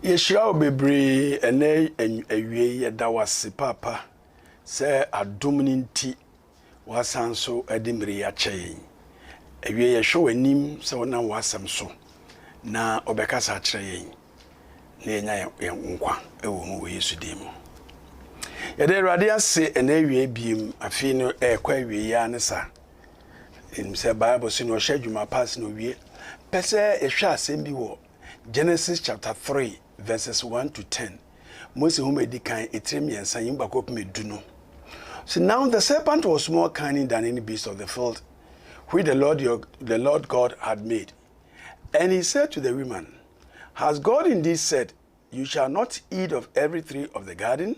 Yeshua obebre ene awie yeda wase papa se adom ni nti wasanso edimri ya kyei awie yehwe wanim se wona wasam so na obekasa kyerɛ yen na yenya nkwa ewo mu Yesu dim yede Awurade ase ene awie biem afi no ekwa awie ya ne sa se Bible si no hye dwuma pass no wie pese ehwe asem bi wo Genesis chapter 3 verses 1 to 10. Moses humedikan etremiensa yimbakop meduno. So now the serpent was more cunning than any beast of the field which the Lord God had made. And he said to the woman, has God indeed said, you shall not eat of every tree of the garden?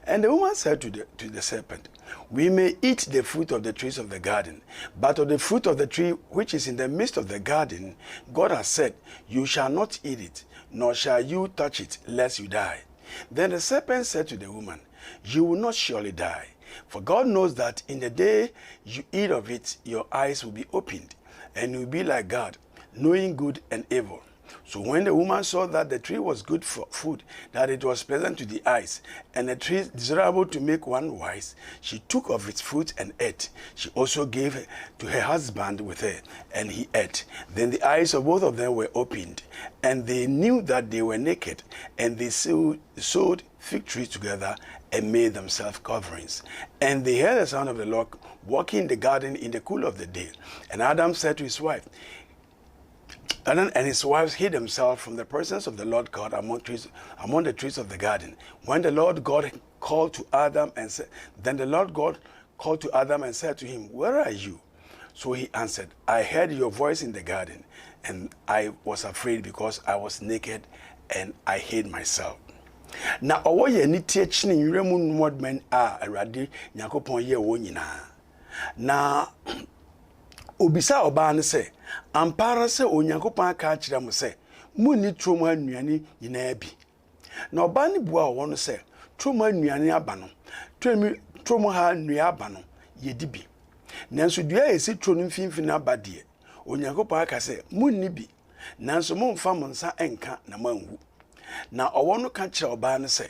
And the woman said to the serpent, we may eat the fruit of the trees of the garden, but of the fruit of the tree which is in the midst of the garden, God has said, you shall not eat it, nor shall you touch it, lest you die. Then the serpent said to the woman, you will not surely die, for God knows that in the day you eat of it, your eyes will be opened, and you will be like God, knowing good and evil. So when the woman saw that the tree was good for food, that it was pleasant to the eyes, and a tree desirable to make one wise, she took of its fruit and ate. She also gave to her husband with her, and he ate. Then the eyes of both of them were opened, and they knew that they were naked, and they sewed fig trees together and made themselves coverings. And they heard the sound of the Lord walking in the garden in the cool of the day. And Adam said to his wife, and his wives hid themselves from the presence of the Lord God among the trees of the garden. When the Lord God called to Adam and said, then the Lord God called to Adam and said to him, where are you? So he answered, I heard your voice in the garden, and I was afraid because I was naked and I hid myself. Now, owoye ni tie ni yuremu modmen a Awurade Nyankopon ye wo nyina. Na obisa oba ne se ampara se Onyankopon aka kire mo se munni trom anuane nyina bi. Na oba ne bua wo no se trom anuane aba no trom ha nua aba no yedi bi. Nanso dua esi trom mfimfini aba de Onyankopon aka se munni bi. Nanso momfa mo nsa enka na manwu. Na owo no ka kire oba ne se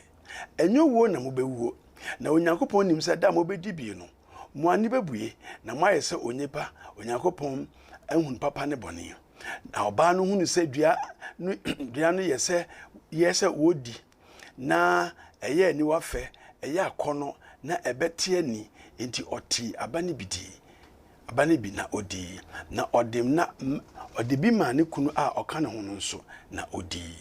enyo wo na mo bewuo. Na Onyankopon nim se da mo bedi bi no mo ani bebuye na mo ayese onipa Onyankopon ehun papa ne bone. Na oba no hunu se dua no yese wodi na eye ni wafe eye akono na ebete ani enti oti abane bi na odi na odim na odibi ma ne kunu a oka ne ho no nso na odi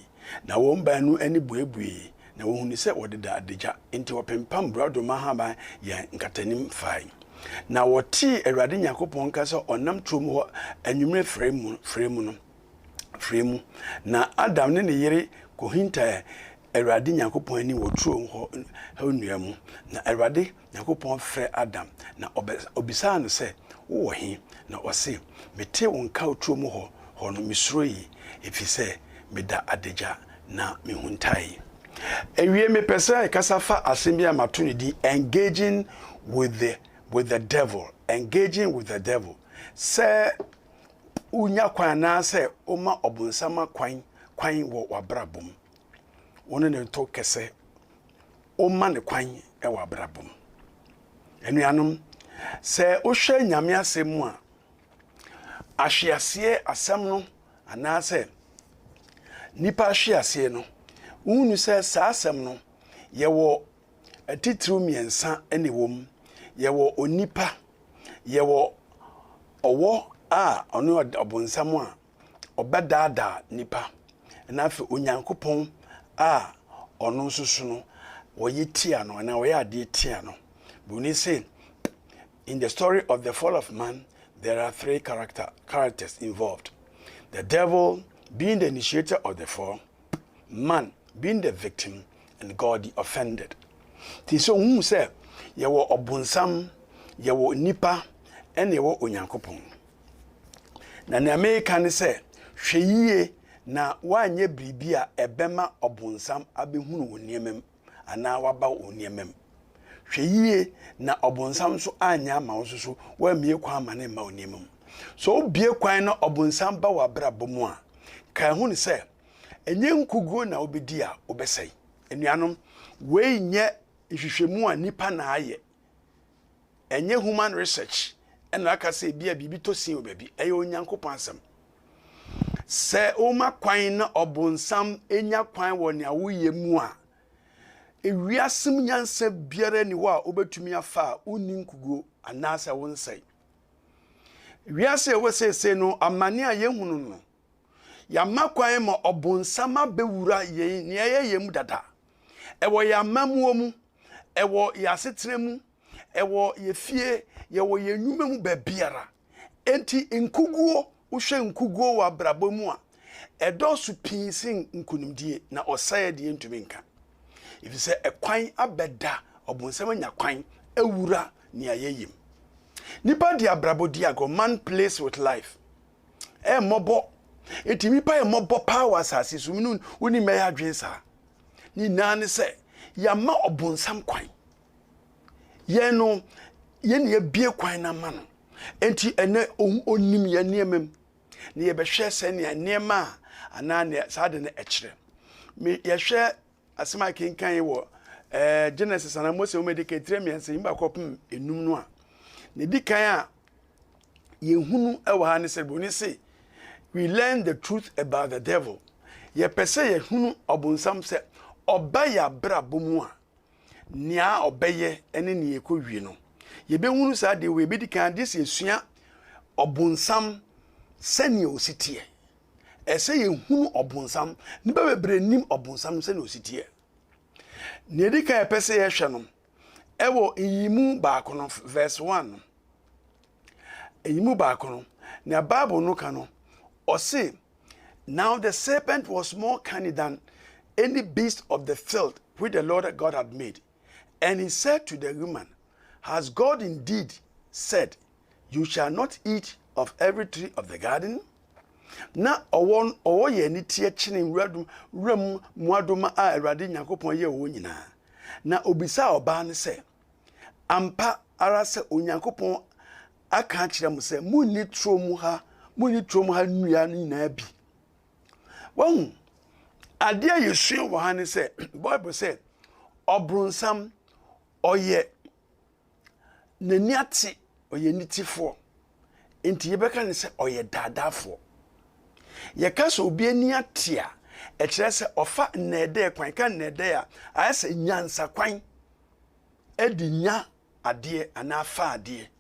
na womba no ani buebue na wohunu se wodeda adeja enti wopempam brado mahaba ya nkatanim fai na woti Awurade Nyankopon ka se onam trom ho anwumre fremu na Adam ne yere kohinta Awurade Nyankopon ani wotrom ho nuamu na Awurade Nyankopon frɛ Adam na obisa no se wo he na ɔse mete wonka trom ho no misroyi efise meda adeja na mehuntai. Ewie me pesa kasafa asembia matuni di engaging with the devil. Engaging with the devil. Se unya kwan na se oma obunsama kwan wo wabrabom. Wonu ne to kese oma ne kwan e wabrabom. Enuanom se ohwe nyame asemu a ahwease asem no ana se nipa ahwease no unu se saasem no yewo atitru miensa ene wom yewo onipa yewo owo a ono obonsam a obedada nipa na afi Onyankopon a ono nsusu no woyetia no na woye ade tia no buni say in the story of the fall of man there are three characters involved. The devil being the initiator of the fall, man being the victim, and God the offended. So who say yewo obunsam, yewo nipa, and yewo Onyankopon. Na ne America ne say hweyie na wanye bribia ebema obunsam abehunu woniemem ana waba woniemem. Hweyie na obunsam so anya ma wososo wa mie kwa amane ma woniemem. So obie kwan na obunsam ba wa brabom a kan hu ne say enye nkuguo na obedi a obesai enuanom we nye ihwehwemu a nipa na aye enye human research ena aka se bia bibi to sin obabi eye onyankopon asem se o ma kwan na obonsam enya kwan wo ne awoye mu a ewiasem nyansa biara ni wo a obetumi afa uni nkuguo anasa wonsai wiase we se no amane a yehunu no ya makwan ma obonsam abewura ye ne yeyem dada ewo ya mamuo mu ewo ya setre mu ewo ye fie ye wo ye nwuma mu babiara enti nkuguo uhwe nkuguo wa brabo mu a edosu pinsin nkunimdie na osaye de ntumi nka if you say ekwan abeda obonsam nya kwan ewura ne ayeyem nipa dia brabo dia go man plays with life mobo etimi pa mobo powers asase munu uni me ya dwensa ni nane se ya ma obonsam kwan ye no ye ne bie kwan na ma no enti ene onim ye niemem ne ye behwe se ne niema ana ne sade ne ekire me ye hwe asema kenkan wo Genesis ana Mose o medike tremiense imba kopem enum no a ne dikan a yehunu ewa ha ne se boni se we learn the truth about the devil ye pese yehunu obonsam se obaya brabo mu a nia obeye ene ne ekowie no ye behunu sa de we bedikan dis esua obonsam sene ositie ese yehunu obonsam ne bebre nim obonsam sene ositie ne dikan pese ye hwe no ewo yimu baako no verse 1 yimu baako no na Bible no ka no o say now the serpent was more cunning than any beast of the field which the Lord God had made, and he said to the woman, has God indeed said, you shall not eat of every tree of the garden? Na owon owoye ni tie chine wradum ram muadoma a Awurade Nyankopon ye wo nyina na obisa oba ne se ampa ara se Onyankopon aka kire mu se munni tromu ha nua nyina bi won ade yesu wo ha ne se Bible se obronsam oye nani ate oye nitifo enti yebeka ne se oye dadafo ye kaso obi ani ate a e kire se ofa nnede kwan ka nnede a ayese nyansa kwan edinya ade ana fa ade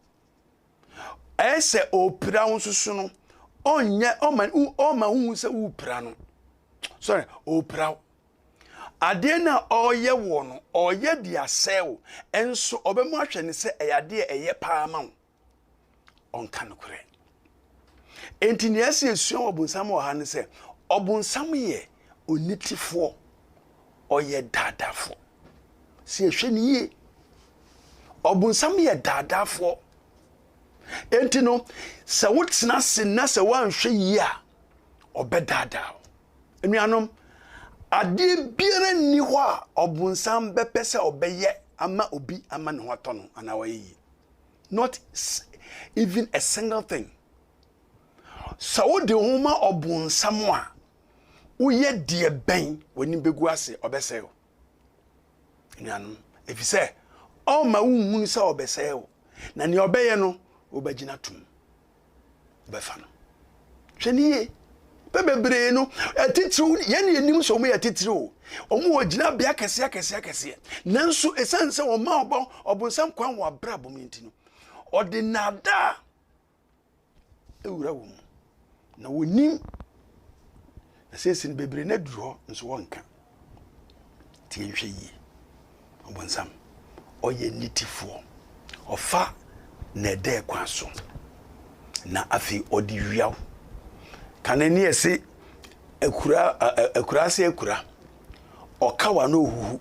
ayese opira wonsusu no onye oma hu se upira no sorry opira ade na oye wo no oye dia sew enso obemu ahwe ne se eyade eye paama onka no kure enti ne ase esuon obonsam wo ha ne se obonsam ye onitifo oye dadafo si ehwe ne ye obonsam ye dadafo enti no se wotena se na se wanhwe yi a obedada enuanom ade biara ni ho a obonsam bepese obeye ama obi ama ne ho tono ana wayi not even a single thing so wo de homa obonsam a uye die ben woni begu ase obese o enuanom efise o ma wunhunu se obese o na ne obeye no obagina tum obefa no hweniye bebebre no atitru ye ne enim so mo ya titru omo wagina bia kese nanso esanse o ma obonsam kwan wa brabo minti no ordinada ewura wo na wonim na sesin bebre na duro nso wonka tie nhwe yi obonsam oye nitifo ofa na de kwa so na afi odi wiaw kanani ese ekura se ekura okawa no huhu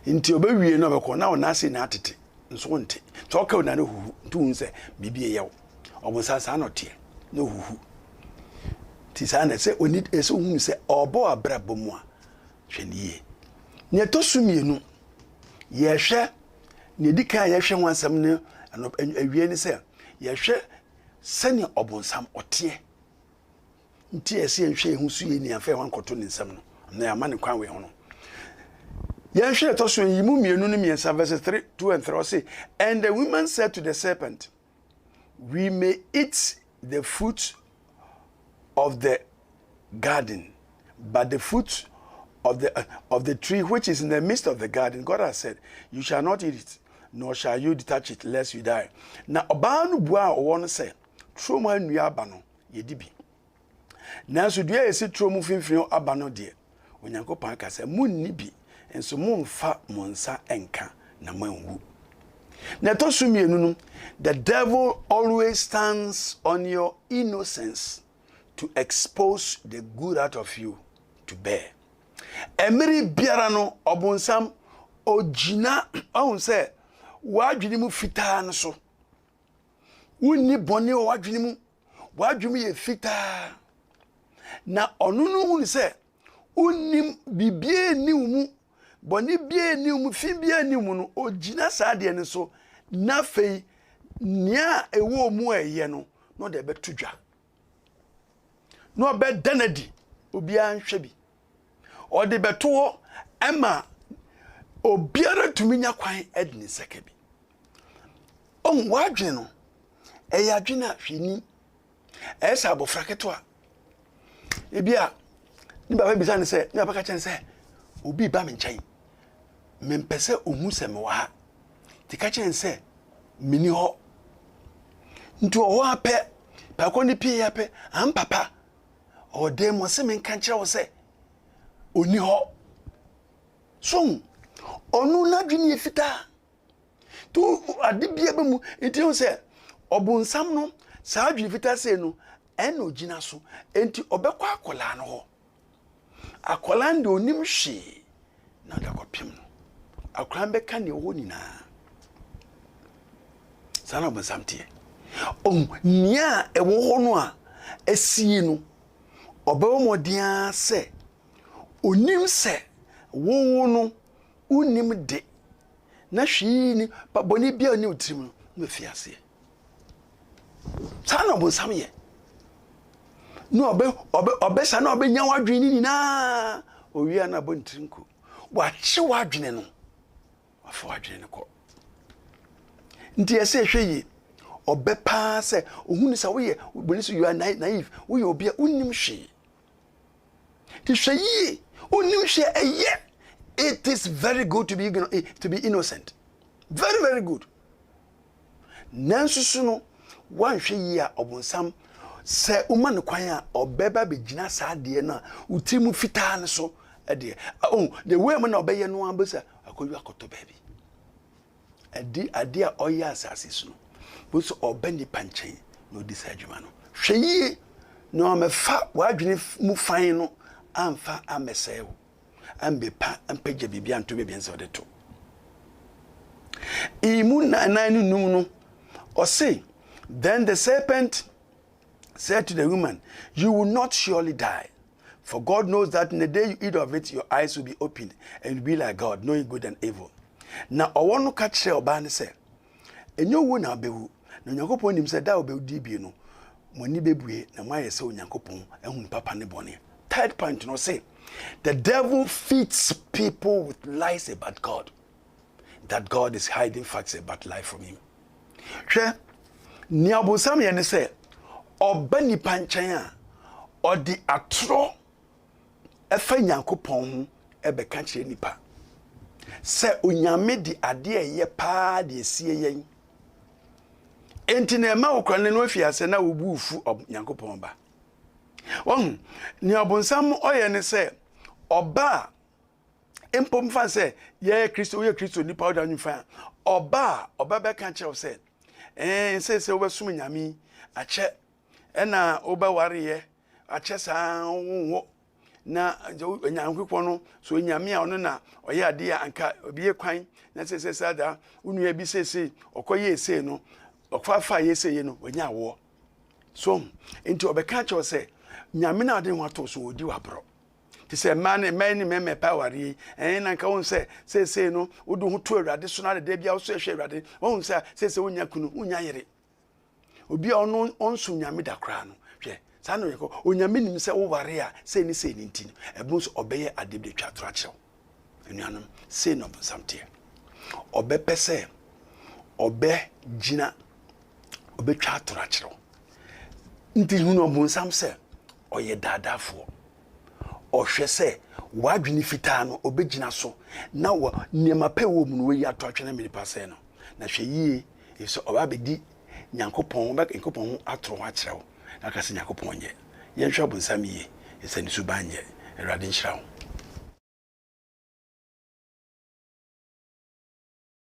nti obewie no beko na ona se na atete nso nte to okawa na no huhu ntu nse bibie yaw obonsasa no tie no huhu ti sa na se oni ese hu se obo abrabo mu a hweniye ne to sumienu ye hwe ne dika ye hwe wansam ne awie ni se ye hwe sene obonsam otie nti ese nhwe hu su ye ni afa wan koto ni nsam no na ya ma ne kwan we ho no ya nhwe to so yi mu mienu ne miensa verse 3 2 and 3 say and the woman said to the serpent we may eat the fruit of the garden but the fruit of the tree which is in the midst of the garden God has said you shall not eat it nor shall you touch it lest you die. Na oba no bua owo no say troma nua aba no ye di bi. Na so dua esi tromu finfin aba no de onyankopon aka say munni bi enso mumfa monsa enka na manwu. Na to so mienu no the devil always stands on your innocence to expose the good out of you to bear. Emiri biara no obonsam ogina ohun say wadwini mu fitaa no so wonni bone o wadwini mu wadwumi ye fitaa na onu no hu se unnim bibie ni mu bone bie ni mu fi bie ni mu no ogina saade ne so na fei nia ewo mu eye no no de betudwa no be danadi obi anhwe bi o de beto ema obiara tuminya kwan edni sekebi on wadwe no eyadwena hwini esa abofra ketwa ebia ni baba bisa ne se ni baba ka chen se obi ba me nchen mempese ohu se me wa ha ti ka chen se mini ho ntu o wa pe pa ko ni pie ya pe am papa o de mo se me kan kire wo se oni ho so onu na dwene efita to adibia be mu enti o se obunsam no saa dwene fita se no ena ogina so enti obekwa akola no ho akola nde onim hwe na da kopim no akola beka ne ho nyina sana obunsam tie nia ewo ho no a asie no obewo modia se onim se wo no unim de na hwi ni baboni bia ni utrim no me fiase sana obunsam ye no obe sana obe nya wadwene ni na owia na bontrinko wa che wadwene no afa wadwene ne ko nti ese hweyi obe pa se ohunu sa wo ye boni so you are naive wo ye obi unim hwe ti hweyi unim hwe eye. It is very good to be innocent. Very, very good. Nansusu no wan hwe yi a obunsam se umane kwan a obeba begina saade na utimu fitaa ne so de the way man obeye no ambesa akoyu akoto baby ade a oya asase so no bo so obani panchen no disa adwuma no hwe yi no amefa wadwene mu fan no amfa amesewo ambepa ampeje bibia nto bibia nse odeto imu na nanu no or say then the serpent said to the woman you will not surely die for God knows that in the day you eat of it your eyes will be opened and you will be like God knowing good and evil na owo no ka kire oba ne se enyo wo na bewu na Nyankopon nim se da obewu di bi no moni bebue na maye se Nyankopon ehun papa ne bone. Third point no say the devil feeds people with lies about God, that God is hiding facts about life from him. Hwe ni abusam ye ne se oba nipa nchen a odi atro efa Nyankopon ho ebeka kire nipa se onyame di ade eye pa de esie yen enti na ma okwane no afiase na obuufu Nyankopon ba ni abonsam oye ne se oba empom fa se ye Kristo nipa oda nyufa oba be kan che se se obesum nyame ache na oba ware ye ache sa wo na Nyankopon no so nyame a ono na oye ade a anka obiye kwan na se sada unu bi se okoye ese no okwafa ye se ye no onya wo so enti obeka che se nyame na ade ho to so odi wabro ti se man me power yi na nka won se no odu ho to awurade so na de bia wo so ehwe awurade won se wonya kunu wonya yere obi ono onso nyame da kra no hwe saa no yeko onyame nim sɛ wo ware a sɛ ni sɛ ni ntino ɛbu so ɔbɛyɛ ade de twa toro akyerɛw enuanom sɛ no bonsam te ɔbɛpɛ sɛ ɔbɛgyina ɔbɛtwa atoro akyerɛw nti hu no bonsam sɛ ɔyɛ daadafoɔ ɔhwɛ sɛ wadwene fitaa no ɔbɛgyina so na wɔ nneɛma pɛ wɔ mu no wɔyi ato atwene menipa sɛ no na hwɛ yie ɛsɛ ɔba bɛdi nyankopɔn ho atoro akyerɛw na ka sɛ nyankopɔn nyɛ yɛnhwɛ bonsam yie ɛsɛ ne suban nyɛ awurade nhyira wo